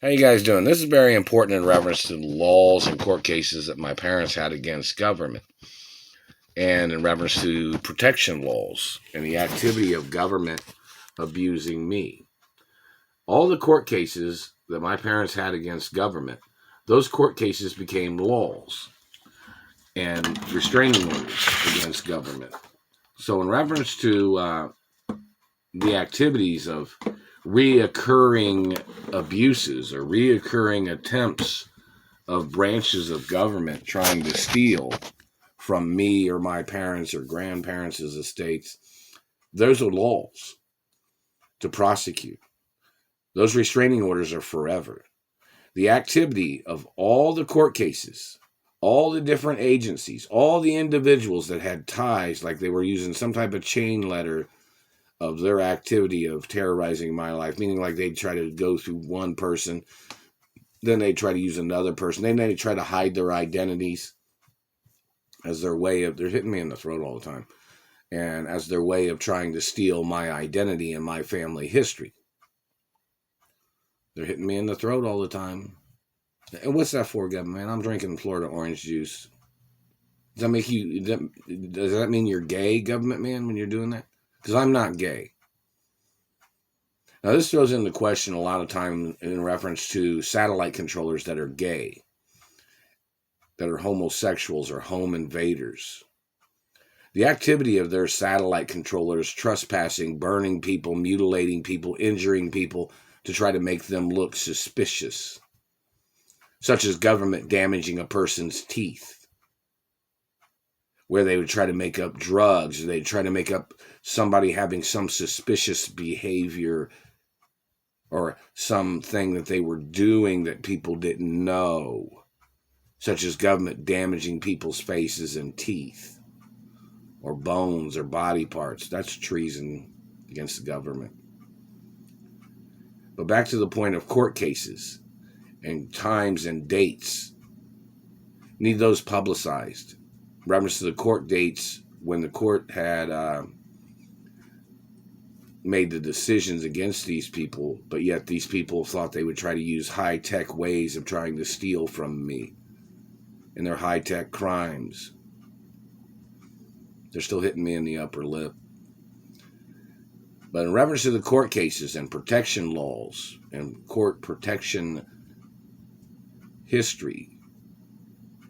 How you guys doing? This is very important in reference to laws and court cases that my parents had against government, and in reference to protection laws and the activity of government abusing me. All the court cases that my parents had against government, those court cases became laws and restraining orders against government. So in reference to the activities of reoccurring abuses or reoccurring attempts of branches of government trying to steal from me or my parents or grandparents' estates, those are laws to prosecute. Those restraining orders are forever. The activity of all the court cases, all the different agencies, all the individuals that had ties, like they were using some type of chain letter of their activity of terrorizing my life, meaning like they'd try to go through one person, then they'd try to use another person, then they'd try to hide their identities as their way of, they're hitting me in the throat all the time, and as their way of trying to steal my identity and my family history. They're hitting me in the throat all the time. And what's that for, government? I'm drinking Florida orange juice. Does that make you, does that mean you're gay, government man, when you're doing that? Because I'm not gay. Now, this throws into question a lot of time in reference to satellite controllers that are gay, that are homosexuals or home invaders. The activity of their satellite controllers trespassing, burning people, mutilating people, injuring people to try to make them look suspicious, such as government damaging a person's teeth, where they would try to make up drugs, or they'd try to make up somebody having some suspicious behavior or something that they were doing that people didn't know, such as government damaging people's faces and teeth or bones or body parts. That's treason against the government. But back to the point of court cases and times and dates. Need those publicized. Reference to the court dates when the court had made the decisions against these people, but yet these people thought they would try to use high-tech ways of trying to steal from me in their high-tech crimes. They're still hitting me in the upper lip. But in reference to the court cases and protection laws and court protection history,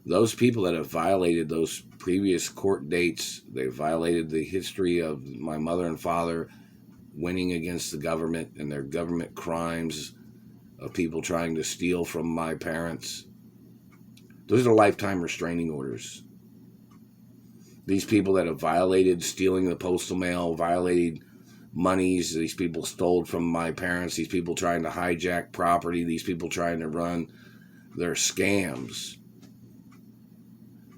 those people that have violated those previous court dates, they violated the history of my mother and father winning against the government and their government crimes of people trying to steal from my parents. Those are lifetime restraining orders. These people that have violated stealing the postal mail, violated monies, these people stole from my parents, these people trying to hijack property, these people trying to run their scams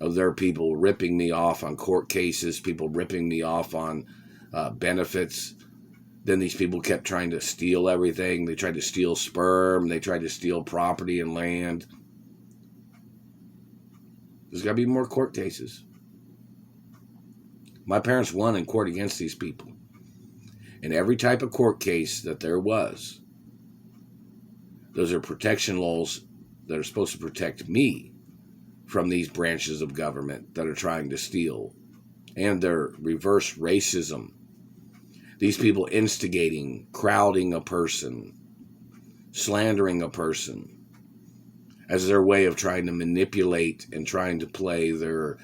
of their people ripping me off on court cases, people ripping me off on benefits. Then these people kept trying to steal everything. They tried to steal sperm. They tried to steal property and land. There's got to be more court cases. My parents won in court against these people. In every type of court case that there was, those are protection laws that are supposed to protect me from these branches of government that are trying to steal, and their reverse racism. These people instigating, crowding a person, slandering a person as their way of trying to manipulate and trying to play their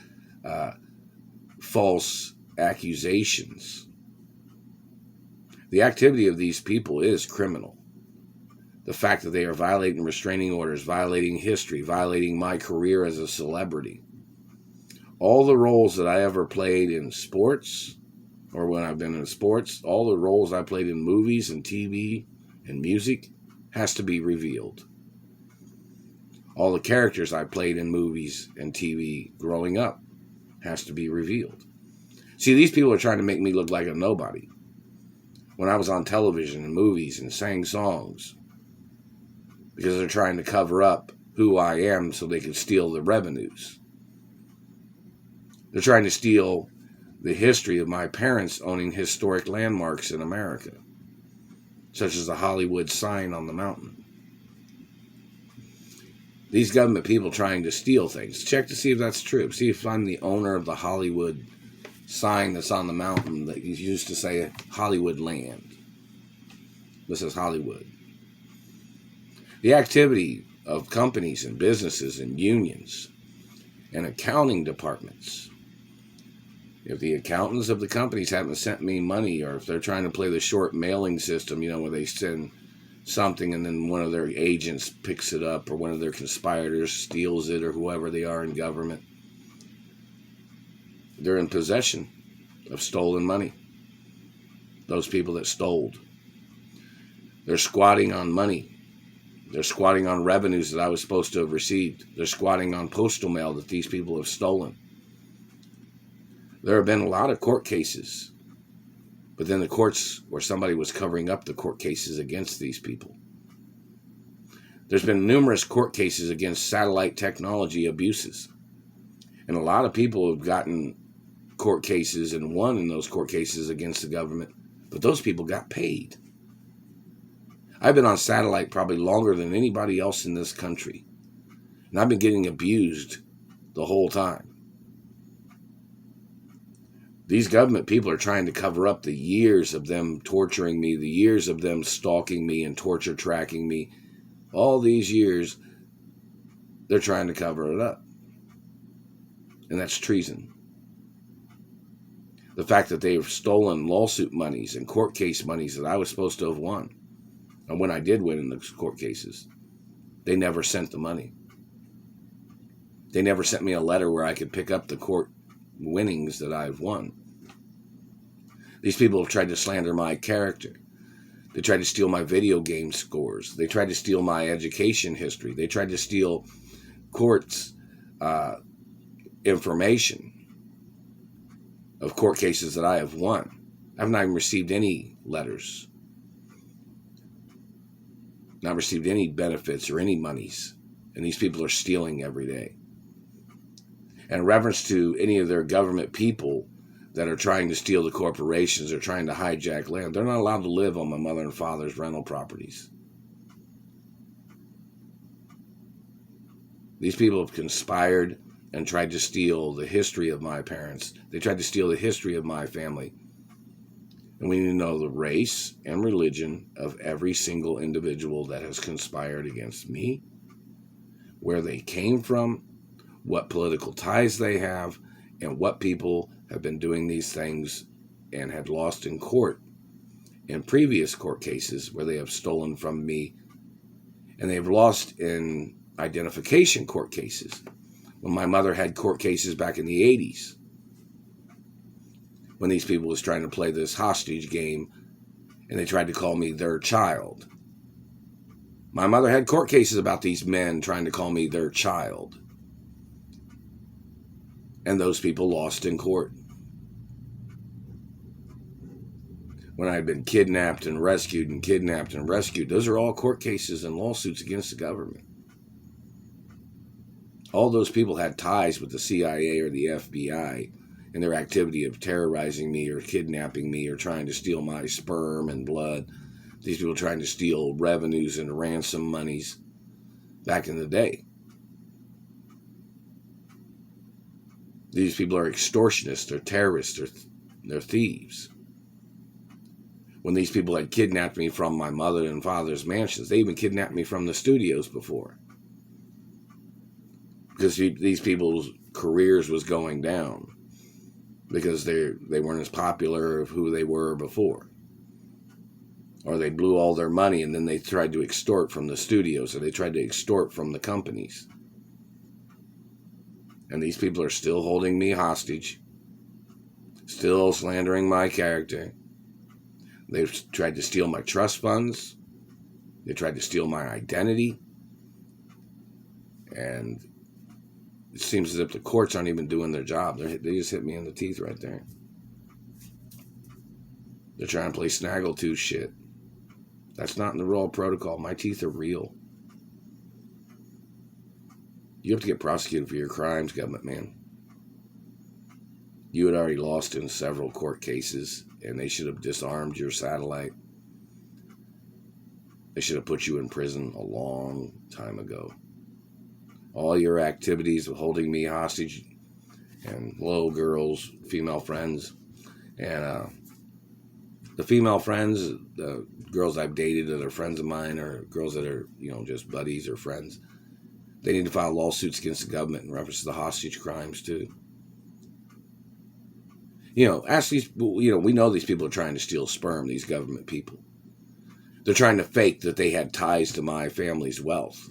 false accusations. The activity of these people is criminal. The fact that they are violating restraining orders, violating history, violating my career as a celebrity. All the roles that I ever played in sports, or when I've been in sports, all the roles I played in movies and TV and music has to be revealed. All the characters I played in movies and TV growing up has to be revealed. See, these people are trying to make me look like a nobody. When I was on television and movies and sang songs, because they're trying to cover up who I am so they can steal the revenues. They're trying to steal the history of my parents owning historic landmarks in America, such as the Hollywood sign on the mountain. These government people trying to steal things. Check to see if that's true. See if I'm the owner of the Hollywood sign that's on the mountain that you used to say Hollywood land. This is Hollywood. The activity of companies and businesses and unions and accounting departments. If the accountants of the companies haven't sent me money, or if they're trying to play the short mailing system, where they send something and then one of their agents picks it up, or one of their conspirators steals it, or whoever they are in government, they're in possession of stolen money. Those people that stole. They're squatting on money. They're squatting on revenues that I was supposed to have received. They're squatting on postal mail that these people have stolen. There have been a lot of court cases, but then the courts where somebody was covering up the court cases against these people. There's been numerous court cases against satellite technology abuses. And a lot of people have gotten court cases and won in those court cases against the government, but those people got paid. I've been on satellite probably longer than anybody else in this country, and I've been getting abused the whole time. These government people are trying to cover up the years of them torturing me, the years of them stalking me and torture tracking me. All these years, they're trying to cover it up. And that's treason. The fact that they've stolen lawsuit monies and court case monies that I was supposed to have won. And when I did win in those court cases, they never sent the money. They never sent me a letter where I could pick up the court winnings that I've won. These people have tried to slander my character. They tried to steal my video game scores. They tried to steal my education history. They tried to steal courts' information of court cases that I have won. I've not even received any letters. Not received any benefits or any monies. And these people are stealing every day. And in reference to any of their government people that are trying to steal the corporations or trying to hijack land, they're not allowed to live on my mother and father's rental properties. These people have conspired and tried to steal the history of my parents. They tried to steal the history of my family. And we need to know the race and religion of every single individual that has conspired against me, where they came from, what political ties they have, and what people have been doing these things and had lost in court in previous court cases where they have stolen from me, and they've lost in identification court cases. When my mother had court cases back in the 80s, when these people was trying to play this hostage game and they tried to call me their child. My mother had court cases about these men trying to call me their child. And those people lost in court. When I had been kidnapped and rescued, those are all court cases and lawsuits against the government. All those people had ties with the CIA or the FBI in their activity of terrorizing me or kidnapping me or trying to steal my sperm and blood. These people trying to steal revenues and ransom monies back in the day. These people are extortionists, they're terrorists, they're thieves. When these people had kidnapped me from my mother and father's mansions, they even kidnapped me from the studios before. Because these people's careers was going down. Because they weren't as popular of who they were before. Or they blew all their money and then they tried to extort from the studios, or they tried to extort from the companies. And these people are still holding me hostage, still slandering my character. They've tried to steal my trust funds. They tried to steal my identity. And it seems as if the courts aren't even doing their job. They just hit me in the teeth right there. They're trying to play snaggletooth shit. That's not in the royal protocol. My teeth are real. You have to get prosecuted for your crimes, government man. You had already lost in several court cases, and they should have disarmed your satellite. They should have put you in prison a long time ago. all your activities of holding me hostage, and little girls, female friends, and the female friends, the girls I've dated that are friends of mine, or girls that are, just buddies or friends, they need to file lawsuits against the government in reference to the hostage crimes too. Ask these, we know these people are trying to steal sperm, these government people. They're trying to fake that they had ties to my family's wealth.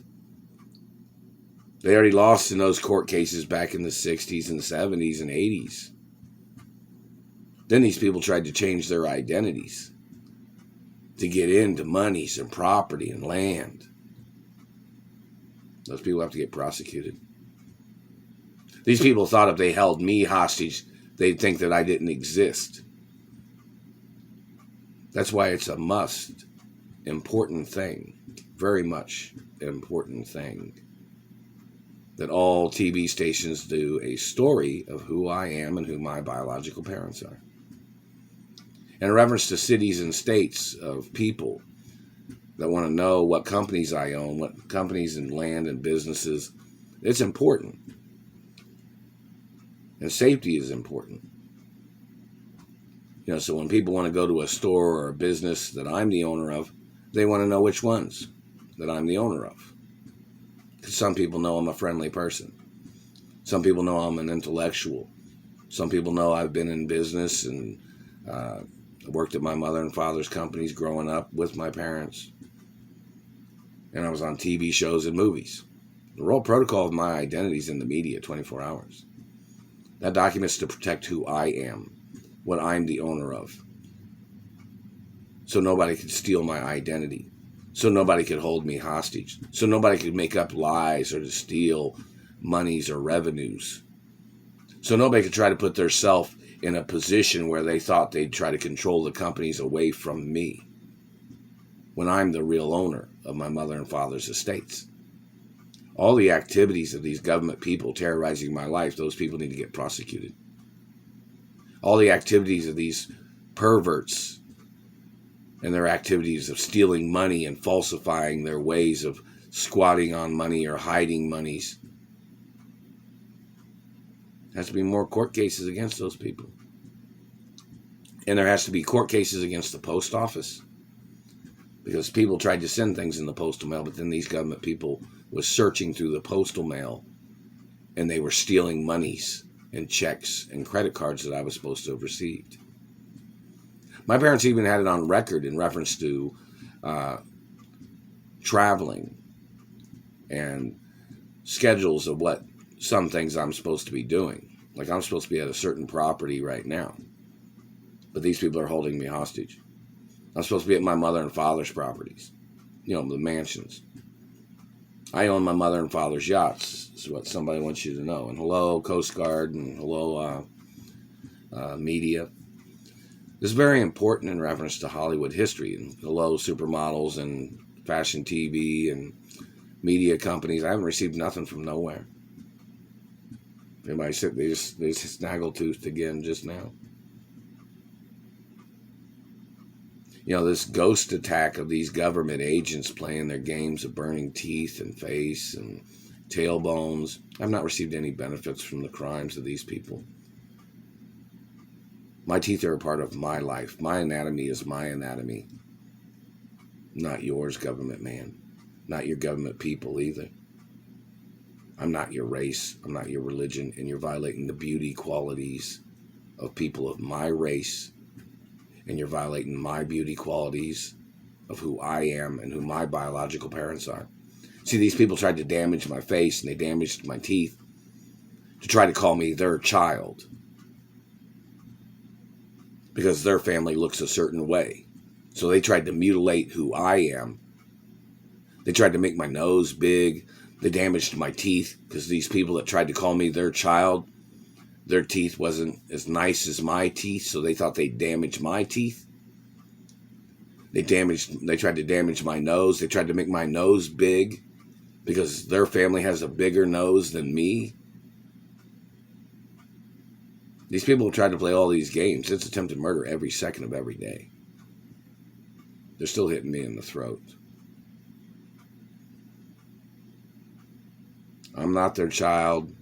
They already lost in those court cases back in the 60s and 70s and 80s. Then these people tried to change their identities to get into monies and property and land. Those people have to get prosecuted. These people thought if they held me hostage, they'd think that I didn't exist. That's why it's a important thing, very much important thing, that all TV stations do a story of who I am and who my biological parents are. In reference to cities and states of people that want to know what companies I own, what companies and land and businesses, it's important. And safety is important. So when people want to go to a store or a business that I'm the owner of, they want to know which ones that I'm the owner of. Because some people know I'm a friendly person. Some people know I'm an intellectual. Some people know I've been in business and worked at my mother and father's companies growing up with my parents. And I was on TV shows and movies. The role protocol of my identity is in the media 24 hours. That document's to protect who I am, what I'm the owner of. So nobody could steal my identity. So nobody could hold me hostage. So nobody could make up lies or to steal monies or revenues. So nobody could try to put their self in a position where they thought they'd try to control the companies away from me, when I'm the real owner of my mother and father's estates. All the activities of these government people terrorizing my life, those people need to get prosecuted. All the activities of these perverts and their activities of stealing money and falsifying their ways of squatting on money or hiding monies. There has to be more court cases against those people. And there has to be court cases against the post office. Because people tried to send things in the postal mail, but then these government people was searching through the postal mail and they were stealing monies and checks and credit cards that I was supposed to have received. My parents even had it on record in reference to traveling and schedules of what some things I'm supposed to be doing. Like I'm supposed to be at a certain property right now, but these people are holding me hostage. I'm supposed to be at my mother and father's properties, the mansions. I own my mother and father's yachts, is what somebody wants you to know. And hello, Coast Guard, and hello, media. This is very important in reference to Hollywood history, and hello, supermodels and fashion TV and media companies. I haven't received nothing from nowhere. Everybody said they just snaggletooth again just now. This ghost attack of these government agents playing their games of burning teeth and face and tailbones. I've not received any benefits from the crimes of these people. My teeth are a part of my life. My anatomy is my anatomy. Not yours, government man. Not your government people either. I'm not your race. I'm not your religion. And you're violating the beauty qualities of people of my race. And you're violating my beauty qualities of who I am and who my biological parents are. See, these people tried to damage my face and they damaged my teeth to try to call me their child because their family looks a certain way. So they tried to mutilate who I am. They tried to make my nose big. They damaged my teeth because these people that tried to call me their child, their teeth wasn't as nice as my teeth, so they thought they'd damage my teeth. They tried to damage my nose. They tried to make my nose big because their family has a bigger nose than me. These people tried to play all these games. It's attempted murder every second of every day. They're still hitting me in the throat. I'm not their child.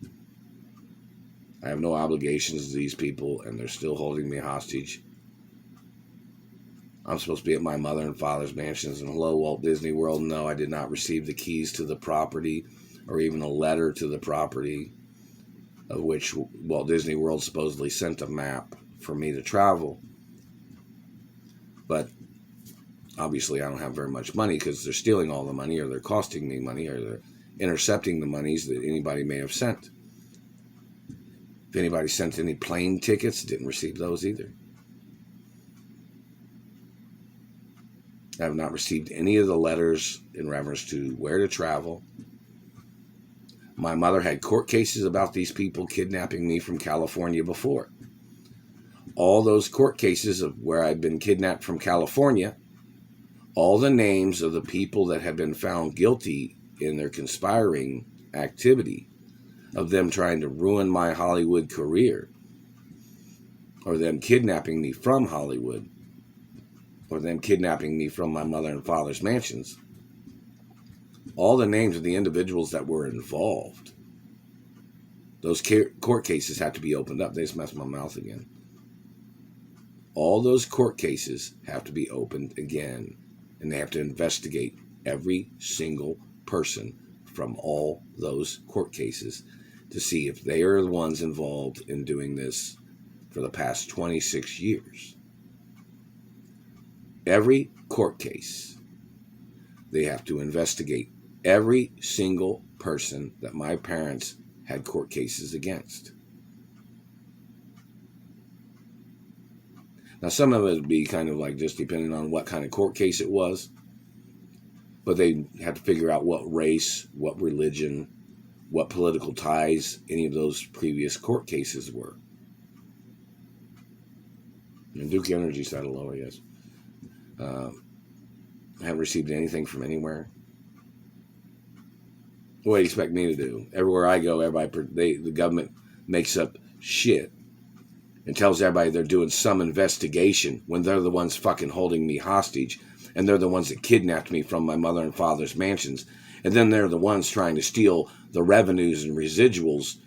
I have no obligations to these people, and they're still holding me hostage. I'm supposed to be at my mother and father's mansions, and hello, Walt Disney World. No, I did not receive the keys to the property or even a letter to the property, of which Walt Disney World supposedly sent a map for me to travel. But obviously I don't have very much money because they're stealing all the money, or they're costing me money, or they're intercepting the monies that anybody may have sent. If anybody sent any plane tickets, didn't receive those either. I have not received any of the letters in reference to where to travel. My mother had court cases about these people kidnapping me from California before. All those court cases of where I'd been kidnapped from California, all the names of the people that had been found guilty in their conspiring activity of them trying to ruin my Hollywood career, or them kidnapping me from Hollywood, or them kidnapping me from my mother and father's mansions, all the names of the individuals that were involved, those court cases have to be opened up. They just messed my mouth again. All those court cases have to be opened again, and they have to investigate every single person from all those court cases to see if they are the ones involved in doing this for the past 26 years. Every court case, they have to investigate every single person that my parents had court cases against. Now, some of it would be kind of like just depending on what kind of court case it was, but they had to figure out what race, what religion, what political ties any of those previous court cases were. And Duke Energy's had a lower, yes. I haven't received anything from anywhere. What do you expect me to do? Everywhere I go, the government makes up shit and tells everybody they're doing some investigation when they're the ones fucking holding me hostage, and they're the ones that kidnapped me from my mother and father's mansions, and then they're the ones trying to steal the revenues and residuals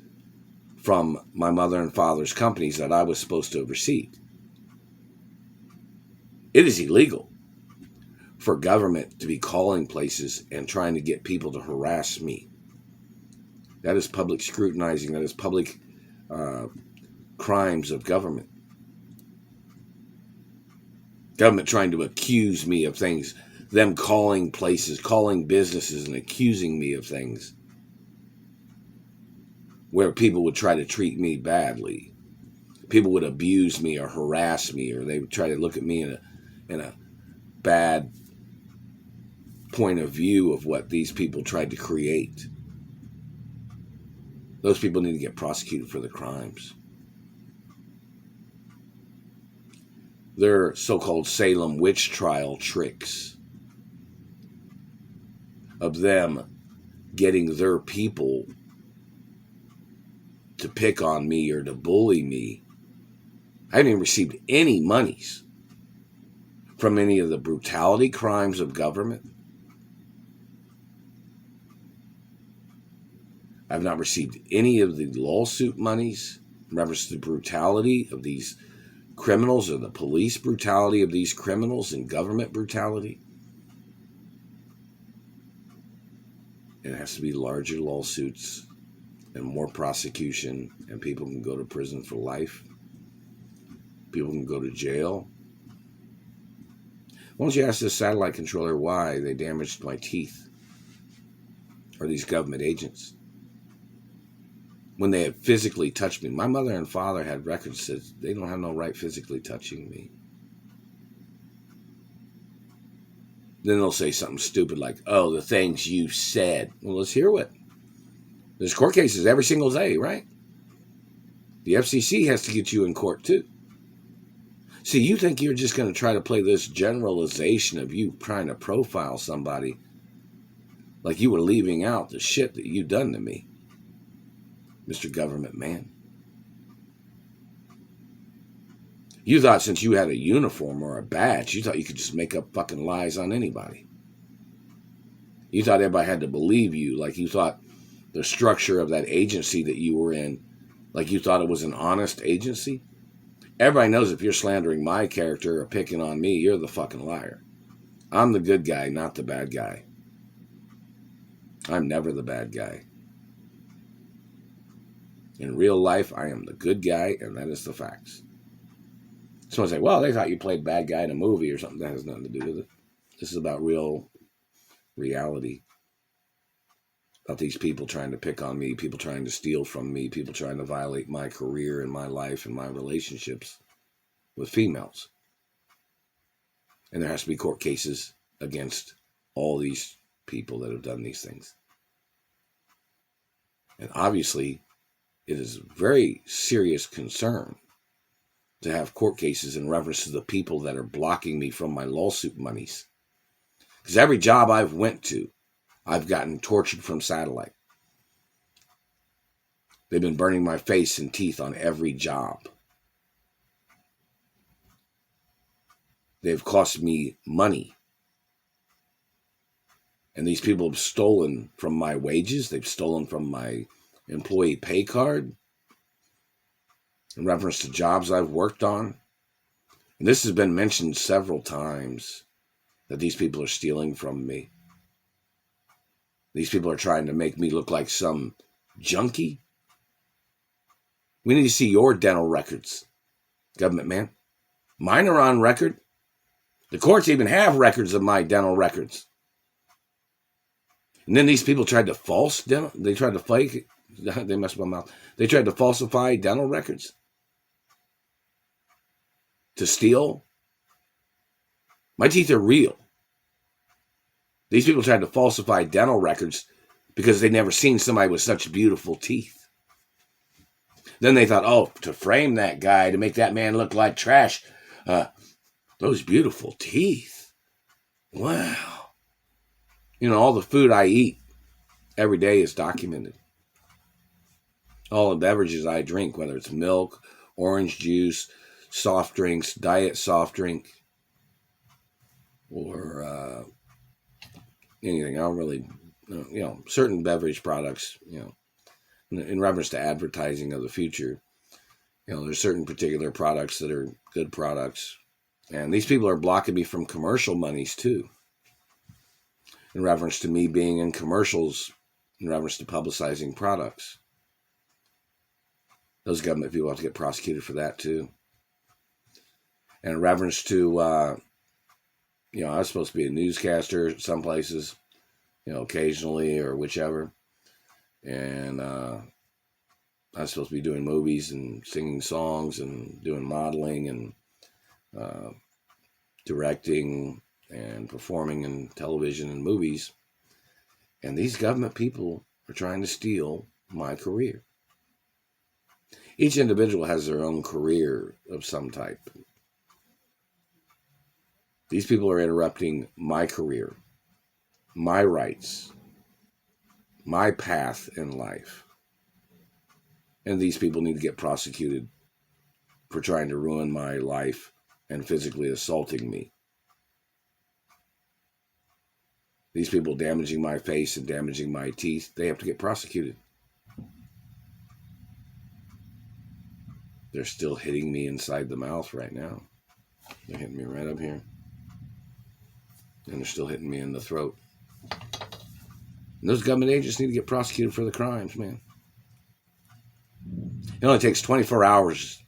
from my mother and father's companies that I was supposed to have received. It is illegal for government to be calling places and trying to get people to harass me. That is public scrutinizing. That is public crimes of government. Government trying to accuse me of things. Them calling places, calling businesses and accusing me of things where people would try to treat me badly. People would abuse me or harass me, or they would try to look at me in a bad point of view of what these people tried to create. Those people need to get prosecuted for the crimes. Their so-called Salem witch trial tricks of them getting their people to pick on me or to bully me. I haven't even received any monies from any of the brutality crimes of government. I've not received any of the lawsuit monies in reference to the brutality of these criminals, or the police brutality of these criminals, and government brutality. It has to be larger lawsuits and more prosecution, and people can go to prison for life. People can go to jail. Why don't you ask this satellite controller why they damaged my teeth? Or these government agents? When they had physically touched me. My mother and father had records that said they don't have no right physically touching me. Then they'll say something stupid like, oh, the things you said. Well, let's hear what. There's court cases every single day, right? The FCC has to get you in court too. See, you think you're just going to try to play this generalization of you trying to profile somebody like you were leaving out the shit that you done to me, Mr. Government Man. You thought since you had a uniform or a badge, you thought you could just make up fucking lies on anybody. You thought everybody had to believe you, like you thought the structure of that agency that you were in, like you thought it was an honest agency. Everybody knows if you're slandering my character or picking on me, you're the fucking liar. I'm the good guy, not the bad guy. I'm never the bad guy. In real life, I am the good guy, and that is the facts. Someone say, well, they thought you played bad guy in a movie or something. That has nothing to do with it. This is about real reality. About these people trying to pick on me, people trying to steal from me, people trying to violate my career and my life and my relationships with females. And there has to be court cases against all these people that have done these things. And obviously, it is a very serious concern to have court cases in reference to the people that are blocking me from my lawsuit monies. Because every job I've went to, I've gotten tortured from satellite. They've been burning my face and teeth on every job. They've cost me money. And these people have stolen from my wages. They've stolen from my employee pay card in reference to jobs I've worked on. And this has been mentioned several times that these people are stealing from me. These people are trying to make me look like some junkie. We need to see your dental records, government man. Mine are on record. The courts even have records of my dental records. And then these people tried to they tried to fake, they messed my mouth. They tried to falsify dental records to steal. My teeth are real. These people tried to falsify dental records because they'd never seen somebody with such beautiful teeth. Then they thought, oh, to frame that guy, to make that man look like trash, those beautiful teeth. Wow. You know, all the food I eat every day is documented. All the beverages I drink, whether it's milk, orange juice, soft drinks, diet soft drink, or anything. I don't really, certain beverage products, in reference to advertising of the future, there's certain particular products that are good products. And these people are blocking me from commercial monies too. In reference to me being in commercials, in reference to publicizing products. Those government people have to get prosecuted for that too. And in reference to, I was supposed to be a newscaster some places, occasionally or whichever. And I was supposed to be doing movies and singing songs and doing modeling and directing and performing in television and movies. And these government people are trying to steal my career. Each individual has their own career of some type. These people are interrupting my career, my rights, my path in life. And these people need to get prosecuted for trying to ruin my life and physically assaulting me. These people damaging my face and damaging my teeth, they have to get prosecuted. They're still hitting me inside the mouth right now. They're hitting me right up here. And they're still hitting me in the throat. And those government agents need to get prosecuted for the crimes, man. It only takes 24 hours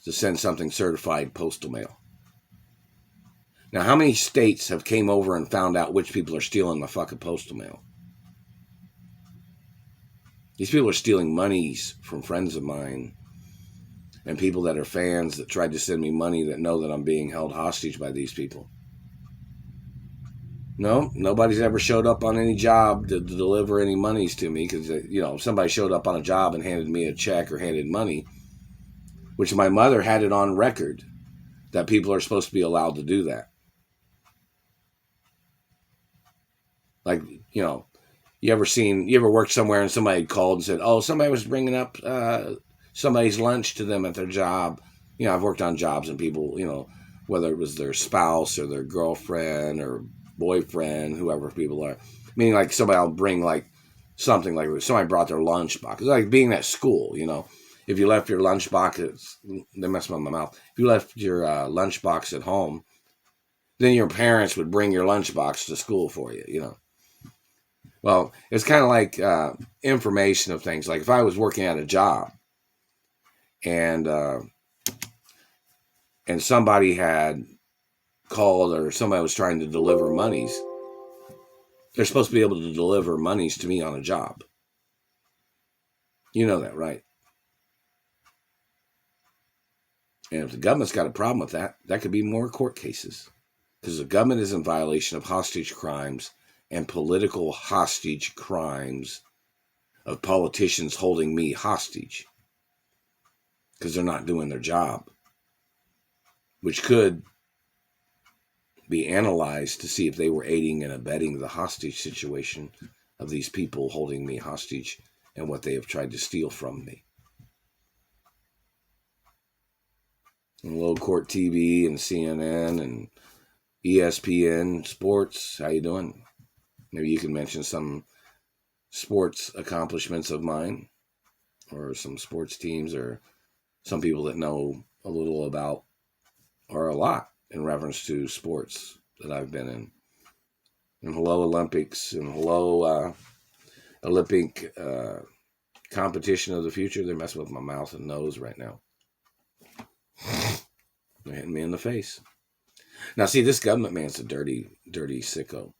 to send something certified postal mail. Now, how many states have came over and found out which people are stealing my fucking postal mail? These people are stealing monies from friends of mine and people that are fans that tried to send me money that know that I'm being held hostage by these people. No, nobody's ever showed up on any job to deliver any monies to me because, if somebody showed up on a job and handed me a check or handed money, which my mother had it on record that people are supposed to be allowed to do that. Like, you ever worked somewhere and somebody called and said, oh, somebody was bringing up somebody's lunch to them at their job. I've worked on jobs and people, whether it was their spouse or their girlfriend or boyfriend, whoever people are. Meaning like somebody will bring like something like somebody brought their lunchbox. It's like being at school, you know. If you left your lunchbox, they mess with my mouth. If you left your lunchbox at home, then your parents would bring your lunchbox to school for you, you know. Well, it's kind of like information of things. Like if I was working at a job and somebody had called or somebody was trying to deliver monies, they're supposed to be able to deliver monies to me on a job. You know that, right? And if the government's got a problem with that, that could be more court cases. Because the government is in violation of hostage crimes and political hostage crimes of politicians holding me hostage. Because they're not doing their job. Which could be analyzed to see if they were aiding and abetting the hostage situation of these people holding me hostage and what they have tried to steal from me. And Low Court TV and CNN and ESPN Sports, how you doing? Maybe you can mention some sports accomplishments of mine or some sports teams or some people that know a little about or a lot in reference to sports that I've been in. And hello Olympics and hello Olympic competition of the future. They're messing with my mouth and nose right now. They're hitting me in the face. Now see, this government man's a dirty, dirty sicko.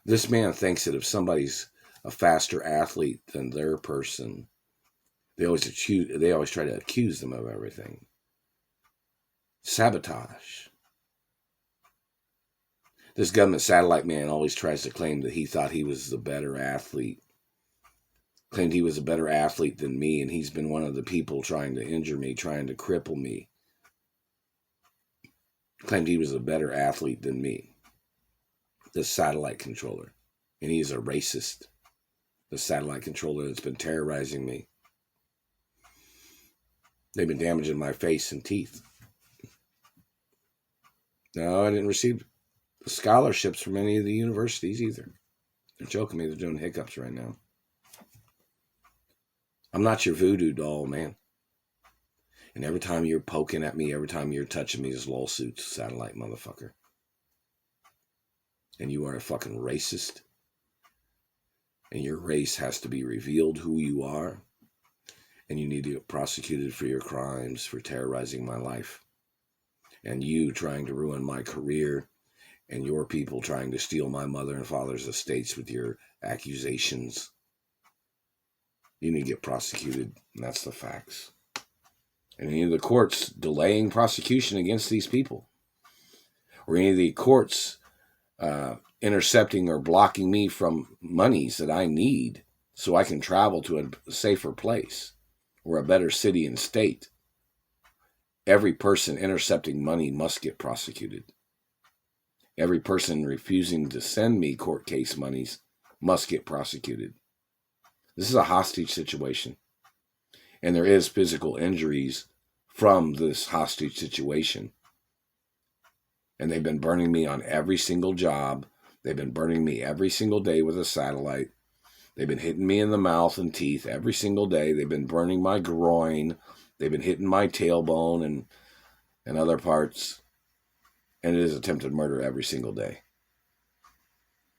This man thinks that if somebody's a faster athlete than their person, they always try to accuse them of everything. Sabotage. This government satellite man always tries to claim that he thought he was the better athlete. Claimed he was a better athlete than me, and he's been one of the people trying to injure me, trying to cripple me. Claimed he was a better athlete than me. The satellite controller. And he is a racist. The satellite controller that's been terrorizing me. They've been damaging my face and teeth. No, I didn't receive scholarships from any of the universities either. They're joking me. They're doing hiccups right now. I'm not your voodoo doll, man. And every time you're poking at me, every time you're touching me is lawsuits, satellite motherfucker. And you are a fucking racist. And your race has to be revealed who you are. And you need to get prosecuted for your crimes, for terrorizing my life. And you trying to ruin my career. And your people trying to steal my mother and father's estates with your accusations. You need to get prosecuted. And that's the facts. And any of the courts delaying prosecution against these people. Or any of the courts intercepting or blocking me from monies that I need so I can travel to a safer place or a better city and state. Every person intercepting money must get prosecuted. Every person refusing to send me court case monies must get prosecuted. This is a hostage situation. And there is physical injuries from this hostage situation. And they've been burning me on every single job. They've been burning me every single day with a satellite. They've been hitting me in the mouth and teeth every single day. They've been burning my groin. They've been hitting my tailbone and other parts. And it is attempted murder every single day.